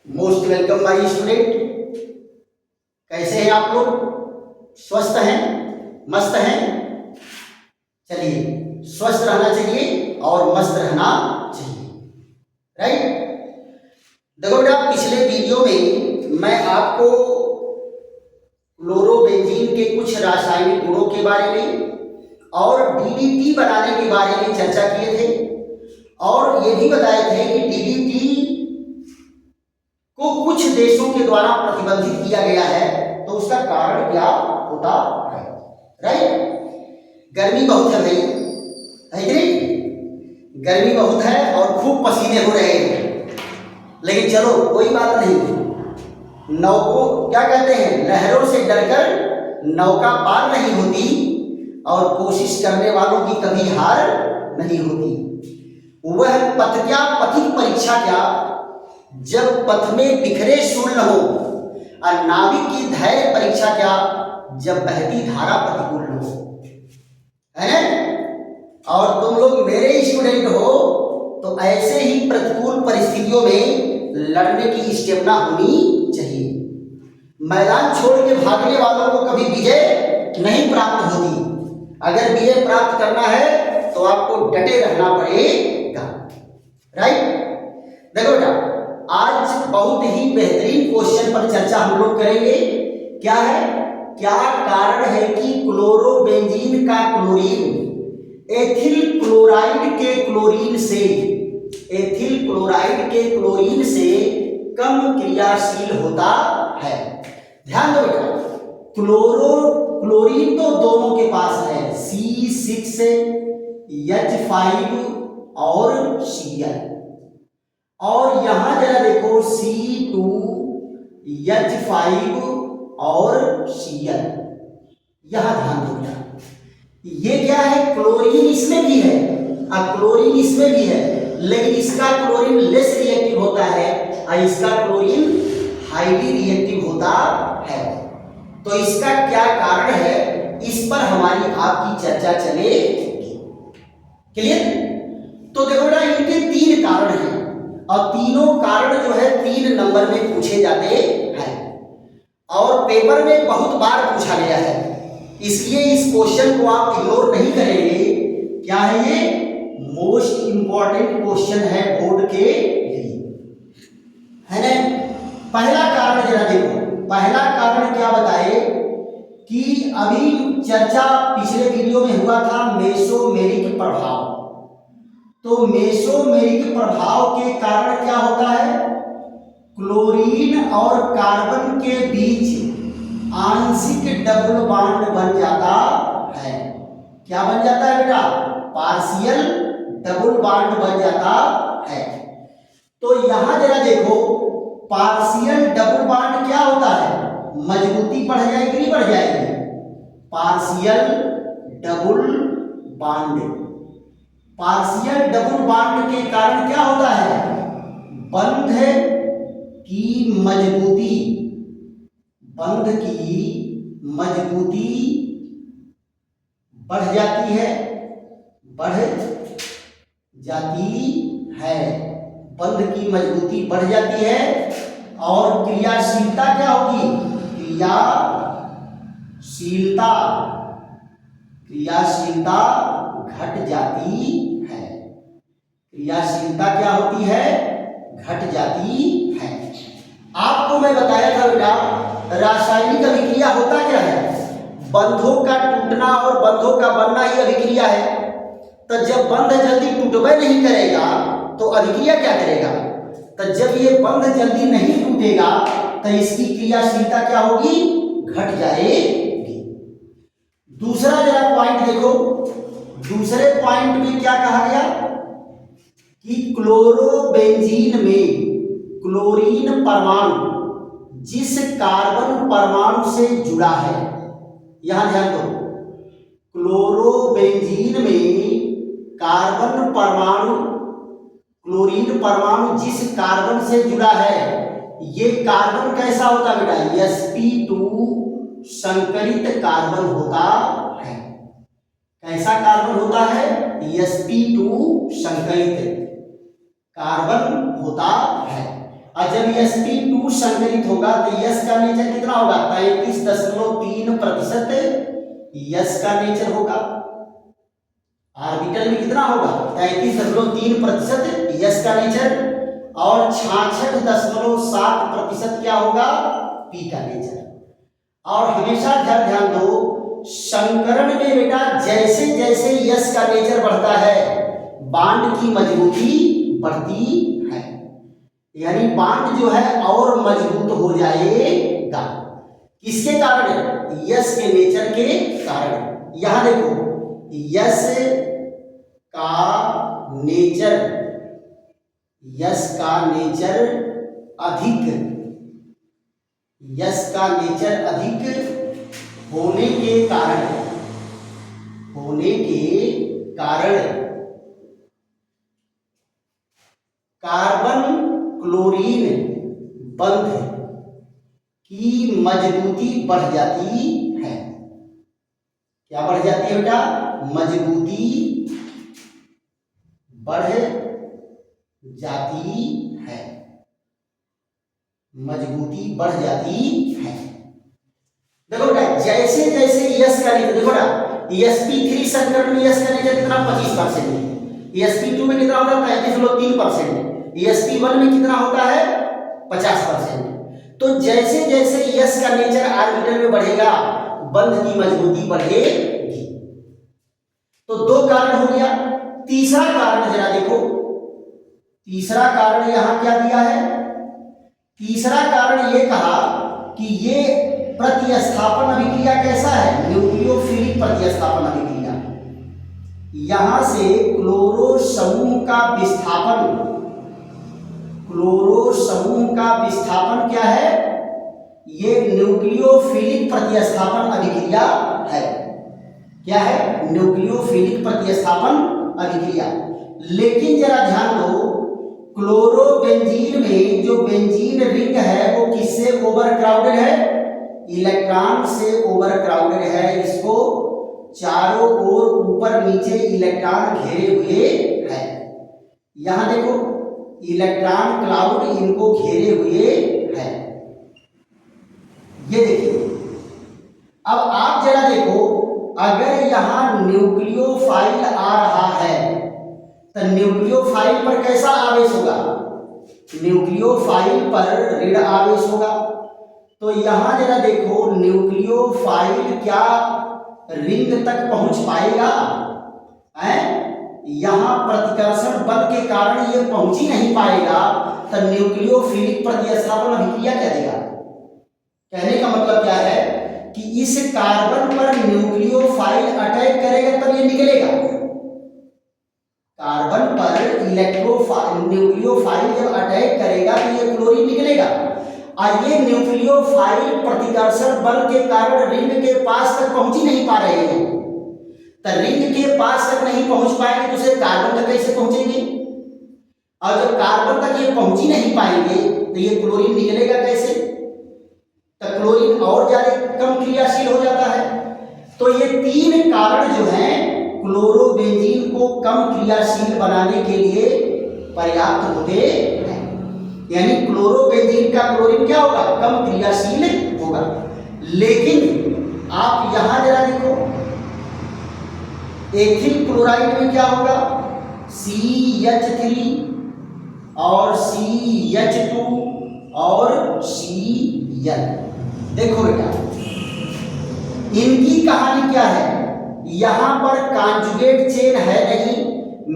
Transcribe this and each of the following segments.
Most welcome my student. कैसे हैं आप लोग? स्वस्थ हैं? मस्त हैं? चलिए, स्वस्थ रहना चाहिए और मस्त रहना चाहिए, राइट। देखो बेटा, पिछले वीडियो में मैं आपको क्लोरोबेंजीन के कुछ रासायनिक गुणों के बारे में और डीडीटी बनाने के बारे में चर्चा किए थे और ये भी बताए थे कि डीडीटी को कुछ देशों के द्वारा प्रतिबंधित किया गया है, तो उसका कारण क्या होता है, राइट। गर्मी बहुत है भाई, है कि नहीं? गर्मी बहुत है और खूब पसीने हो रहे हैं, लेकिन चलो कोई बात नहीं। नौकों क्या कहते हैं, लहरों से डरकर नौका पार नहीं होती और कोशिश करने वालों की कभी हार नहीं होती। वह पथ क्या, पथिक परीक्षा क्या, जब पथ में बिखरे शूल न हो, और नाविक की धैर्य परीक्षा क्या, जब बहती धारा प्रतिकूल न हो, है। और तुम लोग मेरे स्टूडेंट हो, तो ऐसे ही प्रतिकूल परिस्थितियों में लड़ने की स्टेमिना होनी चाहिए। मैदान छोड़ के भागने वालों को कभी विजय नहीं प्राप्त होती। अगर विजय प्राप्त करना है तो आपको डटे रहना पड़ेगा, राइट। देखो बेटा, आज बहुत ही बेहतरीन क्वेश्चन पर चर्चा हम लोग करेंगे। क्या है, क्या कारण है कि क्लोरोबेंजीन का क्लोरीन एथिल क्लोराइड के क्लोरीन से, एथिल क्लोराइड के क्लोरीन से कम क्रियाशील होता है? ध्यान दो बेटा, क्लोरीन तो दोनों के पास है, C6H5 और Cl, और यहां जरा देखो C2H5 और Cl। यहां ध्यान दो बेटा, ये क्या है, क्लोरीन इसमें भी है और क्लोरीन इसमें भी है, लेकिन इसका क्लोरीन लेस रिएक्टिव होता है और इसका क्लोरीन हाईली रिएक्टिव होता है। तो इसका क्या कारण है, इस पर हमारी आपकी चर्चा चलेगी। क्लियर? तो देखो बेटा, इनके तीन कारण हैं और तीनों कारण जो है 3 नंबर में पूछे जाते हैं और पेपर में बहुत बार पूछा गया है, इसलिए इस क्वेश्चन को आप इग्नोर नहीं करेंगे। क्या है ये? मोस्ट इंपॉर्टेंट क्वेश्चन है बोर्ड के लिए, है ना। पहला कारण जरा देखो, पहला कारण क्या बताए कि अभी चर्चा पिछले वीडियो में हुआ था मेसोमेरिक प्रभाव। तो मेसोमेरिक प्रभाव के कारण क्या होता है, क्लोरीन और कार्बन के बीच आंशिक डबल बॉन्ड बन जाता है। क्या बन जाता है बेटा? पार्शियल डबल बॉन्ड बन जाता है। तो यहां जरा देखो, पार्शियल डबल बॉन्ड क्या होता है, मजबूती बढ़ जाएगी नहीं बढ़ जाएगी? Partial double bond, partial double bond के कारण क्या होता है, बंध की मजबूती, बंध की मजबूती बढ़ जाती है, बढ़ जाती है, बंध की मजबूती बढ़ जाती है और क्रियाशीलता क्या होगी, क्रियाशीलता, क्रियाशीलता घट जाती है, क्रियाशीलता क्या होती है, घट जाती है। आपको मैं बताया था बेटा, रासायनिक अभिक्रिया होता क्या है, बंधों का टूटना और बंधों का बनना ही अभिक्रिया है। तो जब बंध जल्दी टूटबे नहीं करेगा तो अभिक्रिया क्या करेगा? तो जब ये बंध जल्दी नहीं टूटेगा तो इसकी क्रियाशीलता क्या होगी, घट जाएगी। दूसरा जरा पॉइंट देखो, दूसरे पॉइंट में क्या कहा गया कि क्लोरोबेंजीन में क्लोरीन परमाणु जिस कार्बन परमाणु से जुड़ा है, यहां ध्यान दो, क्लोरोबेंजीन में कार्बन परमाणु, क्लोरीन परमाणु जिस कार्बन से जुड़ा है, ये कार्बन कैसा होता बेटा, sp2 संकरित कार्बन होता है। कैसा कार्बन होता है, sp2 संकरित कार्बन होता है। और जब sp2 संकरित होगा तो यस का नेचर कितना होगा 33.3%। यस का नेचर होगा ऑर्बिटल में कितना होगा 33.3% यस का नेचर, और 66.7% क्या होगा पी का नेचर। और हमेशा ध्यान दो, संकरण में बेटा जैसे जैसे यस का नेचर बढ़ता है बांड की मजबूती बढ़ती है, यानी बांड जो है और मजबूत हो जाएगा। किसके कारण? यस के नेचर के कारण। यहां देखो यस का नेचर, यस का नेचर अधिक, यस का नेचर अधिक होने के कारण कार्बन क्लोरीन बंध की मजबूती बढ़ जाती है। क्या बढ़ जाती है बेटा? मजबूती बढ़ जाती है, मजबूती बढ़ जाती है। देखो बेटा जैसे जैसे यस का नेचर, देखो बेटा sp3 संकरण में यस का नेचर कितना 25% है, sp2 में कितना होता है 33.3%, sp1 में कितना होता है 50%। तो जैसे जैसे यस का नेचर ऑर्बिटल में बढ़ेगा बंध की मजबूती बढ़ेगी। तो दो कारण हो गया। तीसरा कारण जरा देखो, तीसरा कारण यहां क्या दिया है? तीसरा कारण ये कहा कि ये प्रतिस्थापन अभिक्रिया कैसा है? न्यूक्लियोफिलिक प्रतिस्थापन अभिक्रिया। यहां से क्लोरो समूह का विस्थापन, क्लोरो समूह का विस्थापन क्या है? ये न्यूक्लियोफिलिक प्रतिस्थापन अभिक्रिया है। क्या है? न्यूक्लियोफिलिक प्रतिस्थापन अभिक्रिया। लेकिन जरा ध्यान दो, क्लोरोबेंजीन में जो बेंजीन रिंग है वो किससे ओवरक्राउडेड है? इलेक्ट्रॉन से ओवरक्राउडेड है। इसको चारों ओर ऊपर नीचे इलेक्ट्रॉन घेरे हुए है। यहां देखो इलेक्ट्रॉन क्लाउड इनको घेरे हुए है। ये देखिए, अब आप जरा देखो, अगर यहां न्यूक्लियोफाइल आ रहा है तो न्यूक्लियोफाइल पर कैसा आवेश होगा? न्यूक्लियोफाइल पर ऋण आवेश होगा। तो यहां जरा देखो न्यूक्लियोफाइल क्या रिंग तक पहुंच पाएगा? यहां प्रतिकर्षण बल के कारण ये पहुंच ही नहीं पाएगा। तो न्यूक्लियोफिलिक प्रतिस्थापन अभिक्रिया क्या देगा? कहने का मतलब क्या है कि इस कार्बन पर न्यूक्लियोफाइल अटैक करेगा तब ये निकलेगा। कार्बन पर न्यूक्लियोफाइल जब अटैक करेगा तो ये क्लोरीन निकलेगा। और ये न्यूक्लियोफाइल प्रतिकर्षण बल के कारण रिंग के पास तक पहुंच ही नहीं पा रहे हैं। तो रिंग के पास तक नहीं पहुंच पाएंगे तो उसे कार्बन तक कैसे पहुंचेंगे? और जब कार्बन तक ये पहुंच ही नहीं पाएंगे तो ये क्लोरीन निकलेगा कैसे? तो क्लोरीन और ज्यादा कम क्रियाशील हो जाता है। तो ये तीन कारण जो हैं क्लोरोबेंजीन को कम क्रियाशील बनाने के लिए पर्याप्त होते हैं। यानी क्लोरोबेंजीन का क्लोरीन क्या होगा? कम क्रियाशील होगा। लेकिन आप यहां जरा देखो एथिल क्लोराइड में क्या होगा? CH3 और CH2 और Cl। देखो बेटा इनकी कहानी क्या है? यहां पर कॉन्जुगेट चेन है नहीं,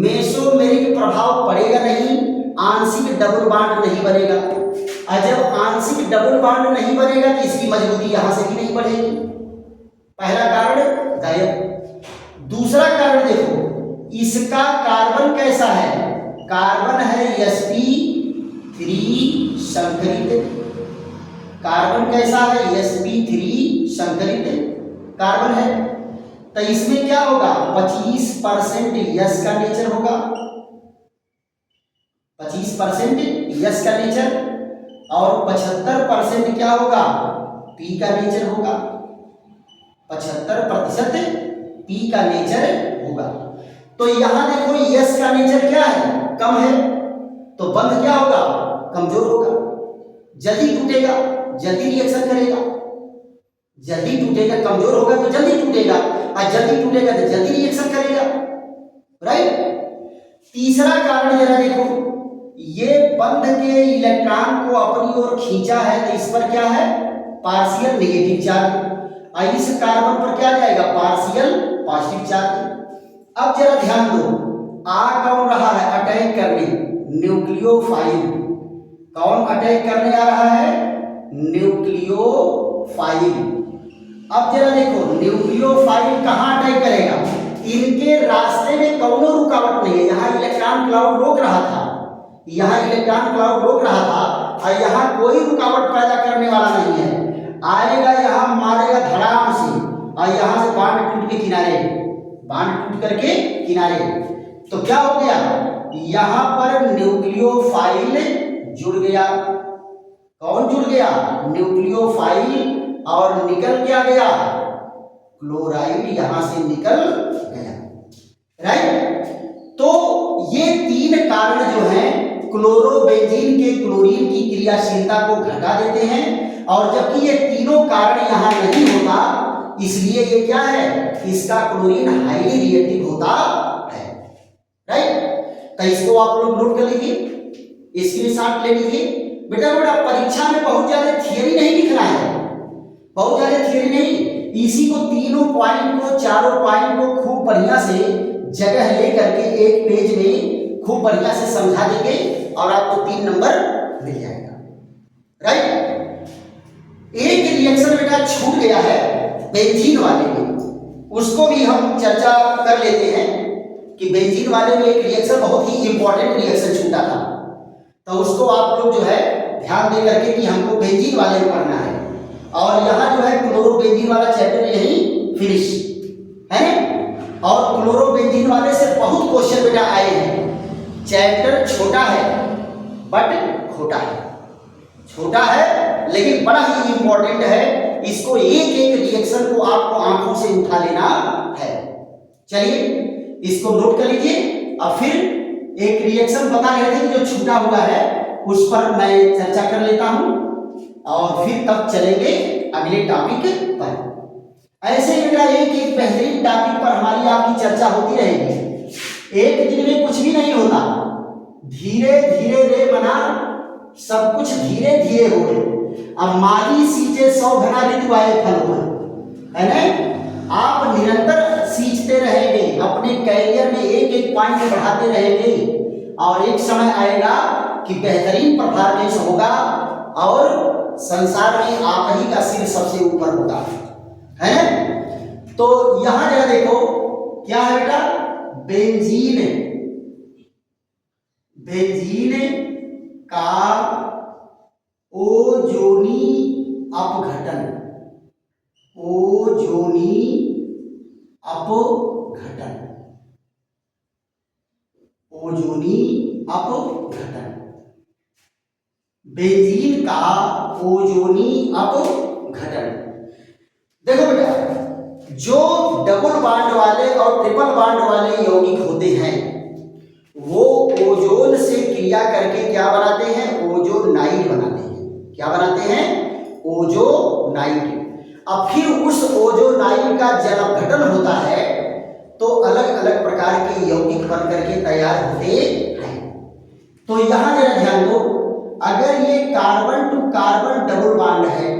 मेसोमेरिक प्रभाव पड़ेगा नहीं, आंशिक डबल बॉन्ड नहीं बनेगा। और जब आंशिक डबल बॉन्ड नहीं बनेगा तो इसकी मजबूती यहां से भी नहीं बढ़ेगी। पहला कारण गायब। दूसरा कारण देखो, इसका कार्बन कैसा है? कार्बन है sp3 संकरित। कार्बन कैसा है? sp3 संकरित कार्बन है। तो इसमें क्या होगा? 25% यस का नेचर होगा, 25% यस का नेचर, और 75% क्या होगा? पी का नेचर होगा। 75% पी का नेचर होगा। तो यहां देखो यस का नेचर क्या है? कम है। तो बंध क्या होगा? कमजोर होगा, जल्दी टूटेगा, जल्दी रिएक्शन करेगा, जल्दी टूटेगा, कमजोर होगा तो जल्दी टूटेगा, और जल्दी टूटेगा तो जल्दी रिएक्शन करेगा, राइट। तीसरा कारण जरा देखो, ये बंध के इलेक्ट्रॉन को अपनी ओर खींचा है तो इस पर क्या है, पार्शियल नेगेटिव चार्ज, और इस कार्बन पर क्या जाएगा, पार्शियल पॉजिटिव चार्ज। अब जरा ध्यान दो, आ कौन रहा है अटैक करने, न्यूक्लियोफाइल। कौन अटैक करने आ रहा है, न्यूक्लियोफाइल। अब जरा देखो, न्यूक्लियोफाइल कहाँ अटैक करेगा, इनके रास्ते में कौनो रुकावट नहीं है, यहाँ इलेक्ट्रॉन क्लाउड रोक रहा था, यहाँ इलेक्ट्रॉन क्लाउड रोक रहा था, और यहाँ कोई रुकावट पैदा करने वाला नहीं है, आएगा यहाँ मारेगा धड़ाम से, और यहाँ से बांध टूट के किनारे, बांध टूट करके किनारे, तो क्या हो गया, यहाँ पर न्यूक्लियोफाइल जुड़ गया। कौन जुड़ गया, न्यूक्लियोफाइल, और निकल क्या गया, क्लोराइड यहां से निकल गया, राइट। तो ये तीन कारण जो हैं क्लोरोबेंजीन के क्लोरीन की क्रियाशीलता को घटा देते हैं, और जबकि ये तीनों कारण यहां नहीं होता, इसलिए ये क्या है, इसका क्लोरीन हाईली रिएक्टिव होता है, राइट। तो इसको आप लोग नोट कर लीजिए, स्क्रीनशॉट ले लीजिए। बेटा परीक्षा में बहुत ज्यादा थियरी नहीं लिखना है, बहुत ज्यादा थियरी नहीं, इसी को तीनों पॉइंट को, चारों पॉइंट को खूब बढ़िया से जगह ले करके एक पेज में खूब बढ़िया से समझा देंगे और आपको 3 नंबर मिल जाएगा, राइट। एक रिएक्शन बेटा छूट गया है बेंजीन वाले में, उसको भी हम चर्चा कर लेते हैं कि बेंजीन वाले में एक रिएक्शन बहुत ही इंपॉर्टेंट रिएक्शन छूटा था, तो उसको आप लोग जो है ध्यान दे करके कि हमको बेंजीन वाले में पढ़ना है, और यहाँ जो है क्लोरोबेंजीन वाला चैप्टर यही फिनिश है ना। और क्लोरोबेंजीन वाले से बहुत क्वेश्चन बेटा आए हैं, चैप्टर छोटा है बट खोटा है, छोटा है लेकिन बड़ा ही इंपॉर्टेंट है, इसको एक एक रिएक्शन को आपको आंखों से उठा लेना है। चलिए इसको नोट कर लीजिए, और फिर एक रिएक्शन बता रहे थे जो छूटा हुआ है उस पर मैं चर्चा कर लेता हूं, और फिर तब चलेंगे अगले टॉपिक पर। ऐसे बेटा एक एक बेहतरीन टॉपिक पर हमारी आपकी चर्चा होती रहेगी, एक दिन में कुछ भी नहीं होता, धीरे धीरे रे बना सब कुछ धीरे धीरे हो गए। अब माली सींचे 100 घना ऋतु आए फल हुए, है ना। आप निरंतर सींचते रहेंगे, अपने कैरियर में एक एक पॉइंट बढ़ाते रहेंगे, और एक समय आएगा कि बेहतरीन परफॉर्मेंस होगा और संसार में आप ही का सिर सबसे ऊपर होगा, है ना। तो यहां जरा देखो क्या है बेटा, बेंजीन, बेंजीन का ओजोनी अपघटन, ओजोनी अपघटन, ओजोनी अपघटन, बेंजीन का ओजोनी अपघटन। देखो बेटा, जो डबल बॉन्ड वाले और ट्रिपल बॉन्ड वाले यौगिक होते हैं वो ओजोन से क्रिया करके क्या बनाते हैं, ओजोनाइड बनाते हैं। क्या बनाते हैं, ओजोनाइड। अब फिर उस ओजोनाइड का जब अपघटन होता है तो अलग अलग प्रकार के यौगिक बन करके तैयार होते हैं। तो यहां जरा ध्यान दो, अगर ये carbon to carbon double bond है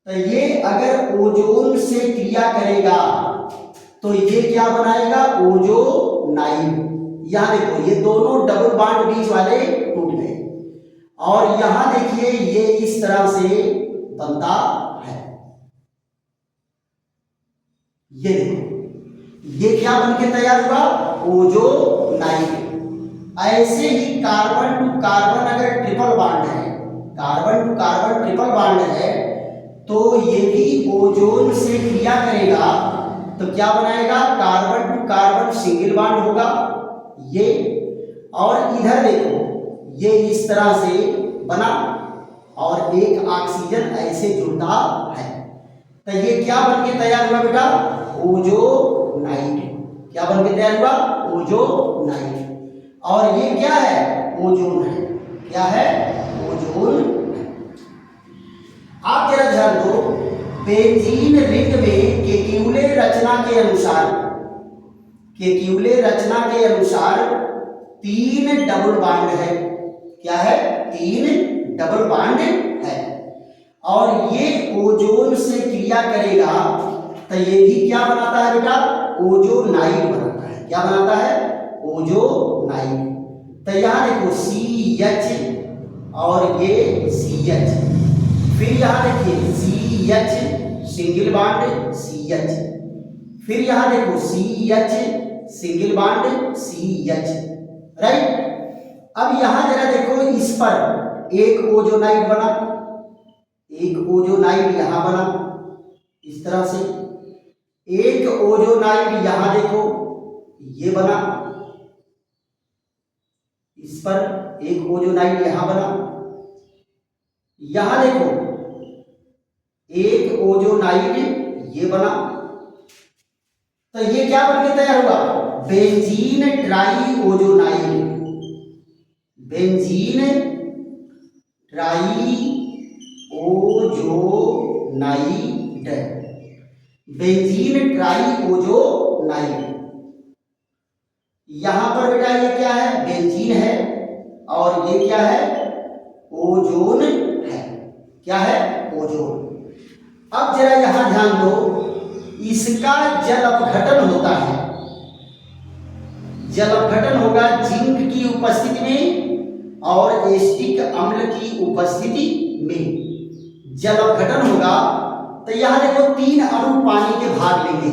तो ये अगर ओजोन से क्रिया करेगा तो ये क्या बनाएगा, ओजोनाइड। यहां देखो ये दोनों डबल बॉन्ड बीच वाले टूट गए, और यहां देखिए ये इस तरह से बनता है। ये देखो ये क्या बन के तैयार हुआ, ओजोनाइड। ऐसे ही कार्बन टू कार्बन अगर ट्रिपल बॉन्ड है, carbon to carbon triple bond है, तो ये भी ओजोन से क्रिया करेगा तो क्या बनाएगा, carbon to carbon single bond होगा ये, और इधर देखो ये इस तरह से बना और एक ऑक्सीजन ऐसे जुड़ता है, तो ये क्या बन के तैयार हुआ बेटा, ओजोनाइड। क्या बन के तैयार हुआ, ओजोनाइड। और ये क्या है, ओजोन है। क्या है? ओजोन। आप जरा ध्यान दो, बेंजीन रिंग में केक्यूले रचना के अनुसार, केक्यूले रचना के अनुसार 3 डबल बॉन्ड है। क्या है? 3 डबल बॉन्ड है। और ये ओजोन से क्रिया करेगा तो ये भी क्या बनाता है बेटा? ओजोनाइड बनाता है। क्या बनाता है? ओजोनाइड। तो यहां देखो CH और ये CH, फिर यहां देखिए CH सिंगल बॉन्ड CH, फिर यहां देखो CH single bond CH, right. अब यहां जरा देखो, इस पर एक ओजोनाइड बना, एक ओजोनाइड यहां बना इस तरह से, एक ओजोनाइड यहां देखो ये बना, इस पर एक ओजोनाइड यहां बना, यहां देखो एक ओजोनाइड ये बना। तो ये क्या बनके तैयार हुआ? Benzene try ozonide, benzene try ozonide, benzene try ozonide. यहां पर बेटा ये क्या है? बेंजीन है और ये क्या है? ओजोन है। क्या है? ओजोन। अब जरा यहां ध्यान दो, इसका जल अपघटन होता है, जल अपघटन होगा जिंक की उपस्थिति में और एसिटिक अम्ल की उपस्थिति में जल अपघटन होगा। तो यहां देखो 3 अणु पानी के भाग लेंगे,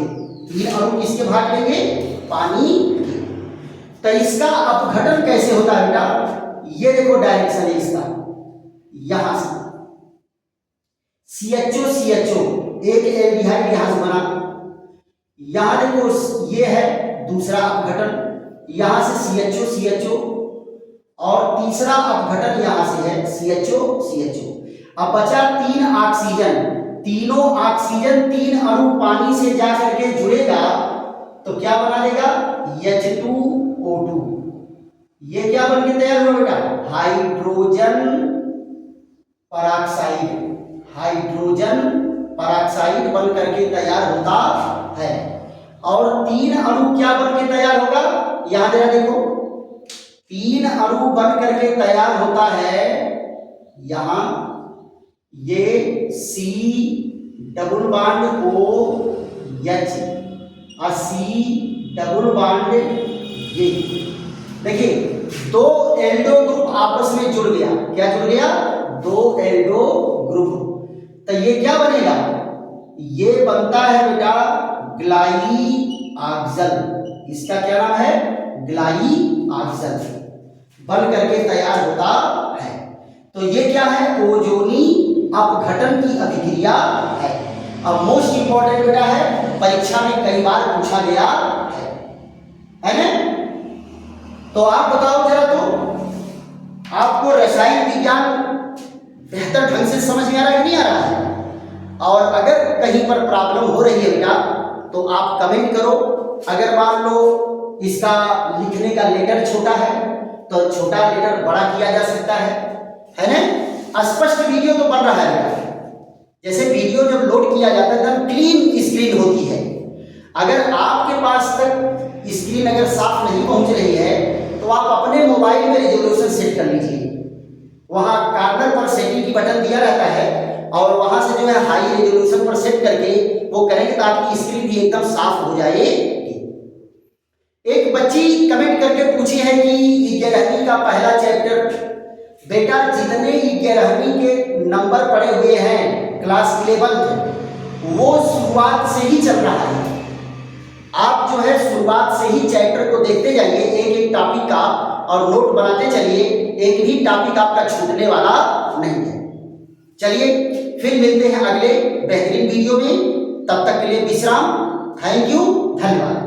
3 अणु किसके भाग लेंगे? पानी के। तो इसका अपघटन कैसे होता है बेटा? ये देखो डायरेक्शन है इसका, यहां से CHO CHO एक एल्डिहाइड यहां से बना, यहां देखो ये है दूसरा अपघटन, यहां से CHO CHO, और तीसरा अपघटन यहां से है CHO CHO। अब बचा 3 ऑक्सीजन, तीनों ऑक्सीजन 3 अणु पानी से जा करके जुड़ेगा तो क्या बना देगा? H2O2। ये क्या बनके तैयार हुआ बेटा? हाइड्रोजन पराक्साइड, हाइड्रोजन पराक्साइड बन करके तैयार होता है। और 3 अणु क्या बन के तैयार होगा? यहां जरा देखो, 3 अणु बन करके तैयार होता है, यहां ये C डबल बॉन्ड OH और C डबल बॉन्ड ये। देखिए 2 एल्डो ग्रुप आपस में जुड़ गया। क्या जुड़ गया? 2 एल्डो ग्रुप। तो ये क्या बनेगा? ये बनता है बेटा ग्लाइऑक्सल। इसका क्या नाम है? ग्लाइऑक्सल बन करके तैयार होता है। तो ये क्या है? ओजोनी अपघटन की अभिक्रिया है। अब मोस्ट इंपॉर्टेंट बेटा है, परीक्षा में कई बार पूछा गया है ना? तो आप बताओ जरा, तो आपको रसायन विज्ञान बेहतर ढंग से समझ में आ रहा है कि नहीं आ रहा है? और अगर कहीं पर प्रॉब्लम हो रही है बेटा तो आप कमेंट करो। अगर मान लो इसका लिखने का लेटर छोटा है तो छोटा लेटर बड़ा किया जा सकता है ना? स्पष्ट वीडियो तो बन रहा है बेटा। जैसे वीडियो जब लोड किया जाता है एकदम क्लीन स्क्रीन होती है। अगर आपके पास तक स्क्रीन अगर साफ नहीं पहुंच रही है तो आप अपने मोबाइल में रेजोल्यूशन सेट कर लीजिए। वहां कॉर्नर पर सेटिंग की बटन दिया रहता है और वहां से जो है हाई रेजोल्यूशन पर सेट करके वो करेंगे तो आपकी स्क्रीन भी एकदम साफ हो जाएगी। एक बच्ची कमेंट करके पूछी है कि 11वीं का पहला चैप्टर बेटा जितने 11वीं के नंबर पड़े हुए हैं क्लास 11th वो शुरुआत से ही चल रहा है। आप जो है शुरुआत से ही चैप्टर को देखते जाइए, एक एक टॉपिक का, और नोट बनाते चलिए। एक भी टॉपिक आपका छूटने वाला नहीं है। चलिए फिर मिलते हैं अगले बेहतरीन वीडियो में। तब तक के लिए विश्राम। थैंक यू, धन्यवाद।